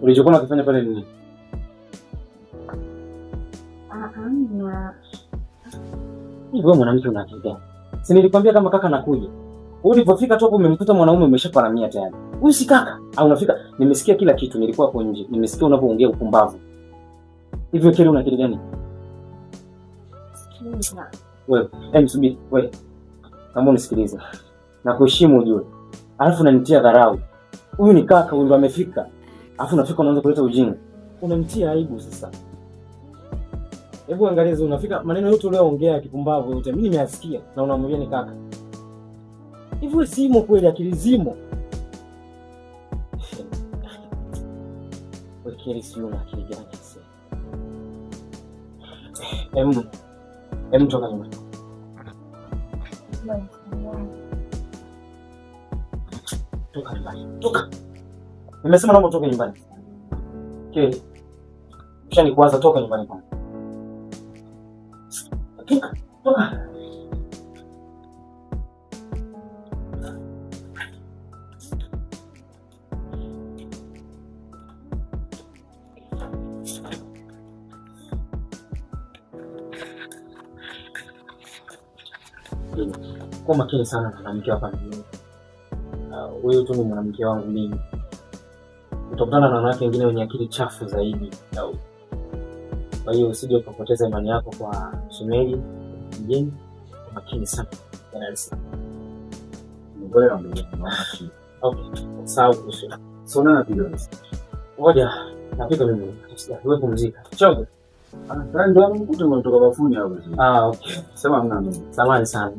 Ulichokuwa unafanya pale ni nini? Wewe mwanamke unakimbia. Si nilikwambia kama kaka anakuja. Ulipofika tu hapo umemkuta mwanaume umeshaparamia tayari. Huyu si kaka. Au unafika nimesikia kila kitu, nilikuwa hapo nje. Nimesikia unapoongea upumbavu. Hivyo kile una akili gani? Wewe, msubiri, wewe. Kama unisikilize. Na kuheshimu ujue. Alafu unanitia dharau. Huyu ni kaka, huyu ndo amefika. Alafu unafika unaanza kuleta ujinga. Unamtia aibu sasa. Hebu angalia unafika maneno yote uliyoongea kipumbavu yote mimi nimeyasikia na unamwambia ni kaka. Hivyo simo kweli, akili zimo. Wewe sio na akili gani sasa? Toka nyumbani. Toka nyumbani. Toka. Nimesema naomba utoke nyumbani. Okay. Ushani kwanza toka nyumbani kwanza. Toka. Toka. Kwa makini sana mwanamke hapa mjini. Wewe tu ni mwanamke wangu mimi. Utokutana na wanawake wengine wenye akili chafu zaidi. Kwa hiyo usije ukapoteza imani yako kwa shemeji mjini. Kwa makini sana. Ngoja niambie. Okay. Sawa kuhusu. Sona na video. Ngoja napika mimi. Wewe pumzika. Chogo. Ndio amekuta umetoka bafuni hapo. Okay. Sema mna. Samahani sana.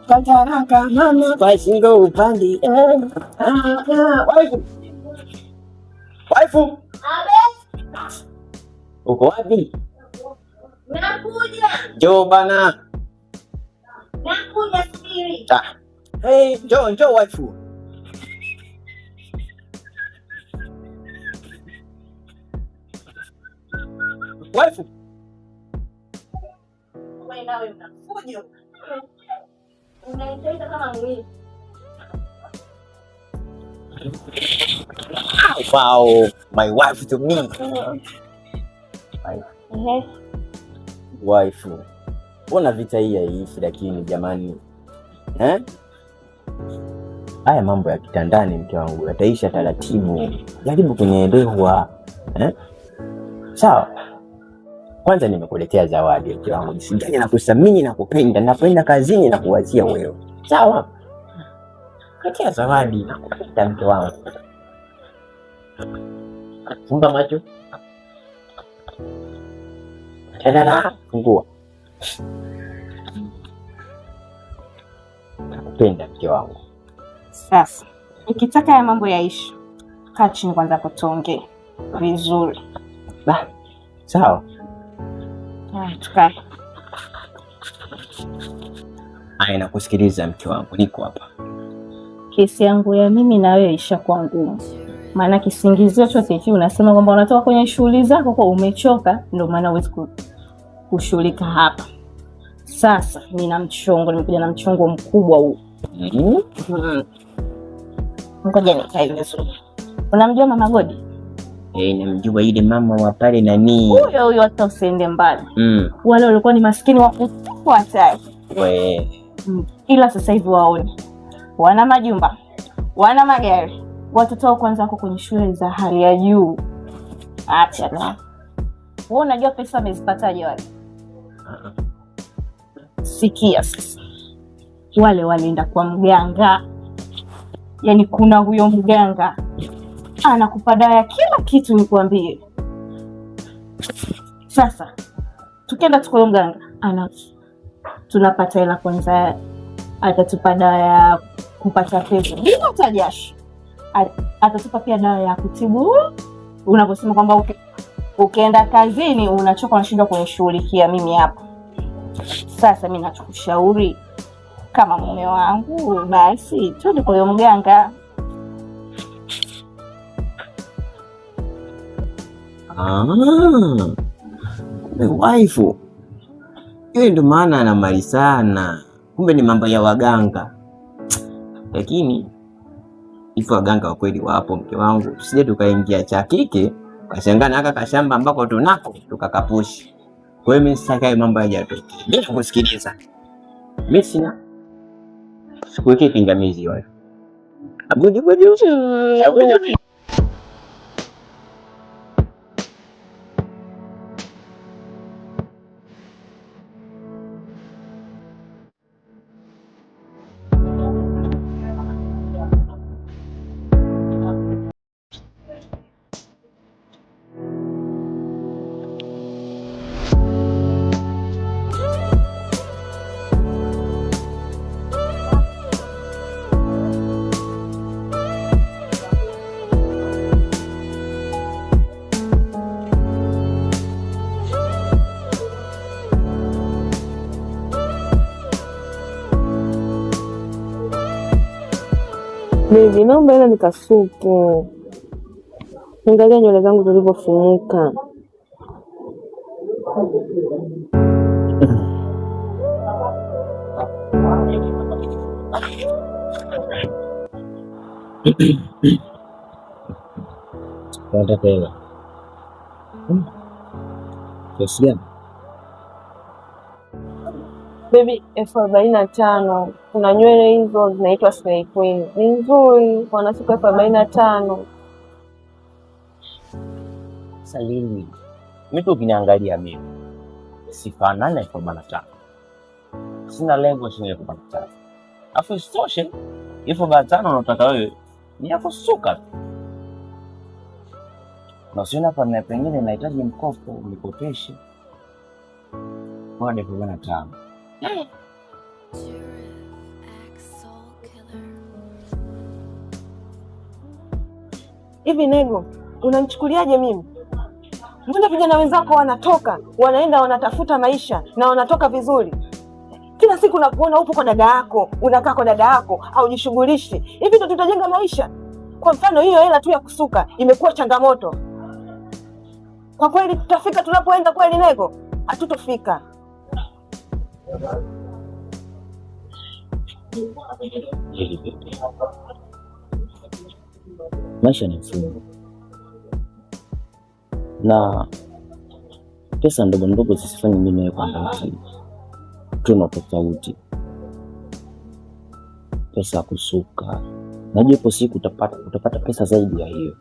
Kataraka mama kwa shingo upandi. Waifu. Uko wapi? Nakuja. Njoo bana. Nakuja subiri. Hey, njoo waifu. Waifu. Wewe nawe unakuja. Unaitenda kama mwili. Wow, my wife to me. Wife. Mbona vita hii haiishi lakini jamani? Haya mambo ya kitandani mke wangu yataisha taratibu. Jaribu kunielewa. Sawa. Kwanza nimekuletea zawadi mke wangu. Nisijali na kusamini na kupenda. Napoenda kazini na kuwazia wewe. Sawa? Katia zawadi na kupenda mke wangu. Funga macho. Fungua. Nakupenda mke wangu. Sasa, ukitaka ya mambo yaishi, kaa chini kwanza kutonge vizuri. Sawa. Tukae. Haya, nakusikiliza mke wangu, niko hapa. Kesi yangu ya mimi na wewe ishakuwa ngumu. Maana kisingizio chote hichi unasema kwamba unatoka kwenye shughuli zako kwa umechoka, ndio maana huwezi kushughulika hapa. Sasa nimekuja na mchongo mkubwa huu. Ngoja nikae vizuri. Unamjua Mama Godi? Namjua ile mama wa pale nani. Huyo hata usiende mbali. Wale walikuwa ni maskini wa kutupwa hatari. Ila sasa hivi waone. Wana majumba, wana magari. Watoto wao kwanza wako kwenye shule za hali ya juu. Acha na. Wewe unajua pesa wamezipataje wale? Sikia sasa. Wale walienda kwa mganga. Yaani kuna huyo mganga anakupa dawa ya kila kitu nikwambie. Sasa tukienda kwa mganga tunapata hela kwanza, atatupa dawa ya kupata pesa bila hata jasho. Atatupa pia dawa ya kutibu unaposema kwamba ukienda kazini unachoka unashindwa kunishughulikia mimi hapa. Sasa mimi nachokushauri kama mume wangu, basi twende kwa mganga. Waifu. Hiyo ndio maana ana mali sana. Kumbe ni mambo ya waganga. Lakini hivyo waganga wa kweli wapo, mke wangu. Tusije tukaingia cha kike, kashangana aka kashamba ambako tunako tukakapushi. Kwa hiyo mimi sitaki mambo yajatoke. Mimi nakusikiliza. Mimi sina sikuweke pingamizi wewe. Abuji. Baby, naomba ila nikasuke. Angalia nywele zangu zilivyofumuka. Nataka hela. Kiasi gani? Baby, 45,000. Kuna nywele hizo zinaitwa Slay Queen. Ni nzuri, wanasuka 45,000. Salini. Mtu ukiniangalia mimi sifanani na 45,000. Sina lengo shilingi 45,000. Afu isitoshe 45,000 unataka wewe ni ya kusuka tu. Na usiona pana pengine nahitaji mkopo, unikopeshe. Kwa 45,000. Hivi Nego, unanichukuliaje mimi? Mbona vijana wenzako wanatoka, wanaenda wanatafuta maisha na wanatoka vizuri? Kila siku nakuona upo kwa dada yako, unakaa kwa dada yako, haujishughulishi. Hivi ndo tutajenga maisha? Kwa mfano hiyo hela tu ya kusuka imekuwa changamoto. Kwa kweli tutafika tunapoenda kweli Nego? Hatutofika. Maisha ni mfumo, na pesa ndogo ndogo zisifanye mimi nawe kwamba tuna tofauti. Pesa ya kusuka, najua ipo siku utapata pesa zaidi ya hiyo,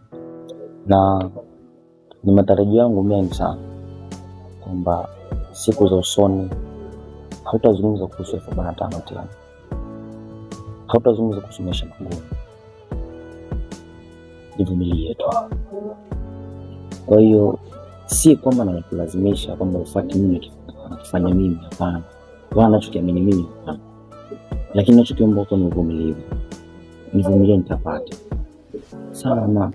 na ni matarajio yangu mengi sana kwamba siku za usoni hautazungumza kuhusu 45,000 tena, hautazungumza kuhusu maisha magumu. Nivumilie tu. Kwa hiyo si kwamba nakulazimisha kwamba ufuate mimi nakifanya mimi, hapana. Wala nachokiamini mimi, hapana. Lakini nachokiomba kwa uvumilivu. Nivumilie nitapata. Sawa na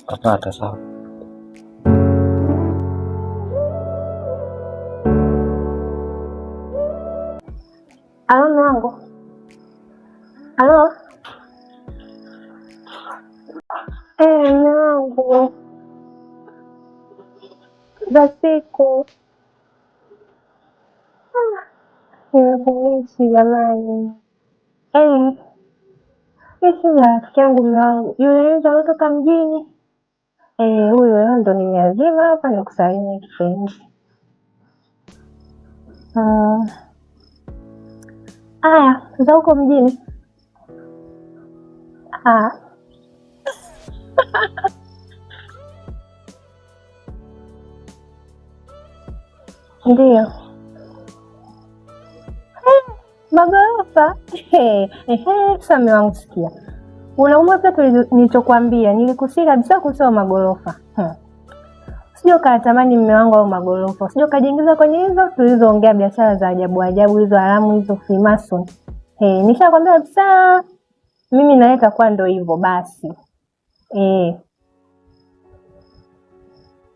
kapata sawa. Halo mwanangu. Halo. Mwanangu. Za siku. Nimekumishi jamani. Isi rafiki yangu mwanangu. Yule mtu anatoka mjini. Huyo ndo nimeazima hapa nikusalimia kipenzi. Aya, za huko mjini. Ndiyo. Magorofa. Sasa mume wangu sikia. Unaumwa pia nilichokuambia, nilikusii kabisa kusema magorofa. Sio katamani mume wangu au magorofa. Sio kajiingiza kwenye hizo tulizoongea biashara za ajabu ajabu hizo haramu hizo Freemason. Nishakwambia kabisa mimi naweka kwa ndo hivyo basi.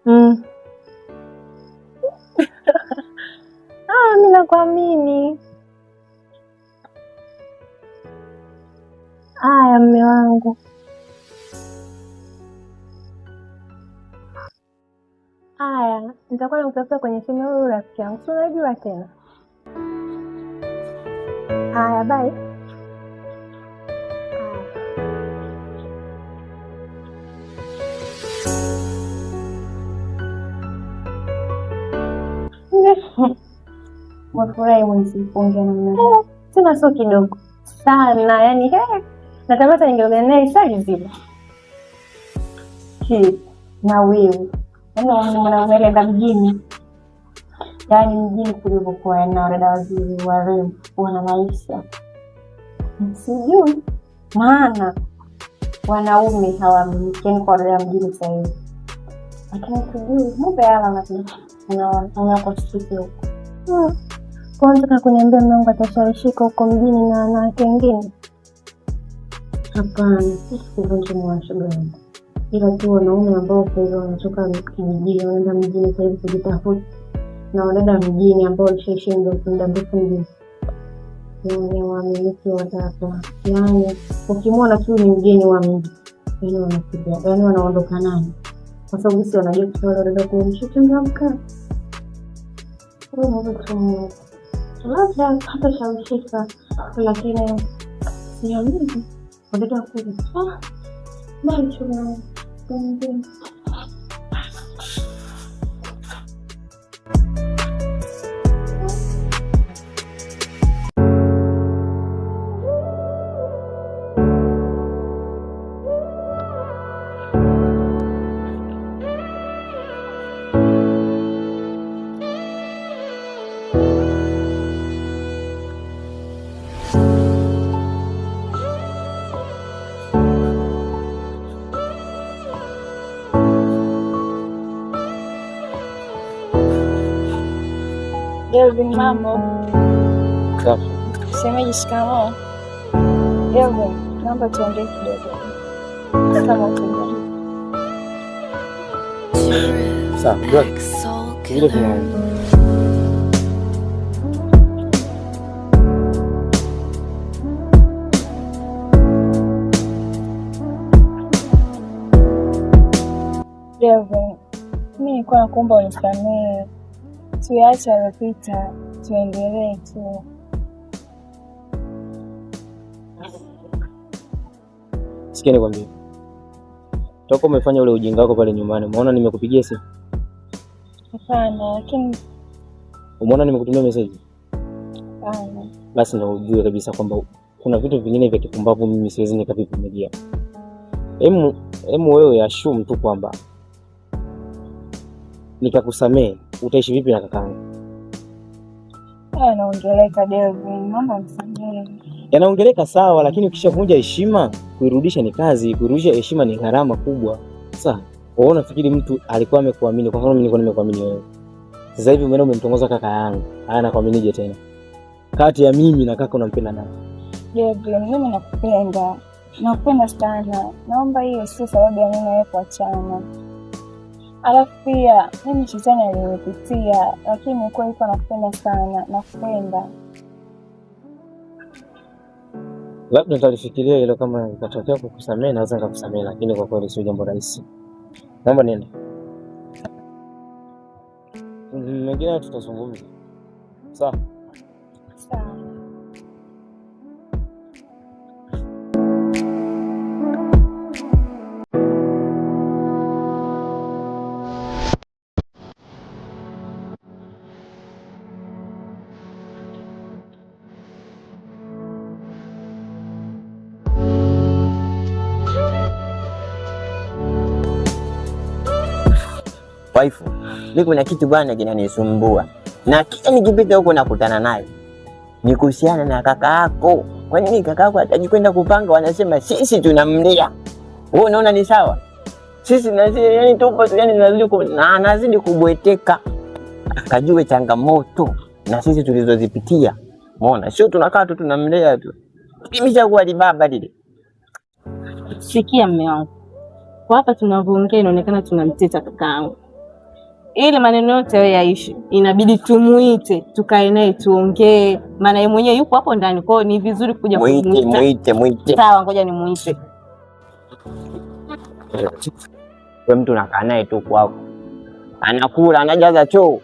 Mimi nakuamini. Aya mume wangu. Nitakuwa nakutafuta kwenye simu ya huyu rafiki yangu. Si unajua tena. Haya, bye. Wafurahi mwenzi kuongea na mimi. Tena sio kidogo. Sana, yani natamata ningeongea naye saa nzima. Na wewe. Unaenda mjini. Yaani mjini kulivyokuwa na wadada wazuri warembo wana maisha. Sijui maana wanaume hawamiliki kwa wadada mjini sasa hivi. Lakini sijui mambo yala unakoshika huko. Kwanza kuniambia Mungu atashawishika huko mjini na wanawake wengine. Hapana, sisi ndio tunawashauri. Ila tu wanaume ambao kwa hivyo wanatoka kijijini wanaenda mjini kwa hivyo kujitafuta. Na wadada mjini ambao walishaisha muda mrefu mjini. Ni wamiliki wa dada. Yaani ukimwona tu ni mgeni wa mji, yaani wanakuja, yaani wanaondoka nani? Kwa sababu sisi wanajua kutoa dada kwa mshuchangamka. Wewe mbona tu labda hata shawishika, lakini siamini wadada kuja. Bali chuma mjini. Elvin, mambo. Safi. Shemeji, shikamoo. Elvin, naomba tuongee kidogo. Kama ukiona. Sawa, ndio. Ile tunaanza. Elvin, mimi nilikuwa nakuomba unisamehe. Tuache yaliyopita, tuendelee tu. Sikia nikwambie. Toka umefanya ule ujinga wako pale nyumbani, umeona nimekupigia simu? Hapana, lakini umeona nimekutumia message? Hapana. Basi ndio ujue kabisa kwamba kuna vitu vingine vya kipumbavu mimi siwezi nikavivumilia. Hemu wewe assume tu kwamba nikakusamee, utaishi vipi na kakaangu? Anaongeleka Delvin, naomba msamehe. Yanaongeleka sawa, lakini ukishavunja heshima, kuirudisha ni kazi, kuirudisha heshima ni gharama kubwa. Sasa, wewe unafikiri mtu alikuwa amekuamini, kwa mfano mimi nilikuwa nimekuamini wewe. Sasa hivi umeenda umemtongoza kaka yangu. Haya nakuaminije tena? Kati ya mimi na kaka unampenda nani? Delvin, mimi nakupenda. Nakupenda sana. Naomba hiyo sio sababu ya mimi na wewe kuachana. Alafu pia mimi shetani alinipitia, lakini kwa hiyo nakupenda sana, nakupenda. Labda nitalifikiria hilo, kama itatokea kukusamea naweza nikakusamea, lakini kwa kweli sio jambo rahisi. Naomba niende. Mengine tutazungumza. Sawa? Sawa. Waifu, mimi kuna kitu bwana kinanisumbua. Na kila nikipita huko nakutana naye. Ni kuhusiana na kaka yako. Kwa nini kaka yako atajikwenda kupanga, wanasema sisi tunamlea. Wewe unaona ni sawa? Sisi yani tupo tu, yani anazidi kubweteka. Akajue changamoto na sisi tulizozipitia. Umeona? Sio tunakaa tu tunamlea tu. Imeshakuwa libaba lile. Sikia mume wangu. Kwa hapa tunavyoongea inaonekana tunamteta kakaangu. Ile maneno yote wewe yaishi. Inabidi tumuite, tukae naye tuongee. Maana yeye mwenyewe yupo hapo ndani. Kwa hiyo ni vizuri kuja kumuita. Muite. Sawa, ngoja nimuite. Wewe mtu unakaa naye tu kwako. anakula anajaza choo.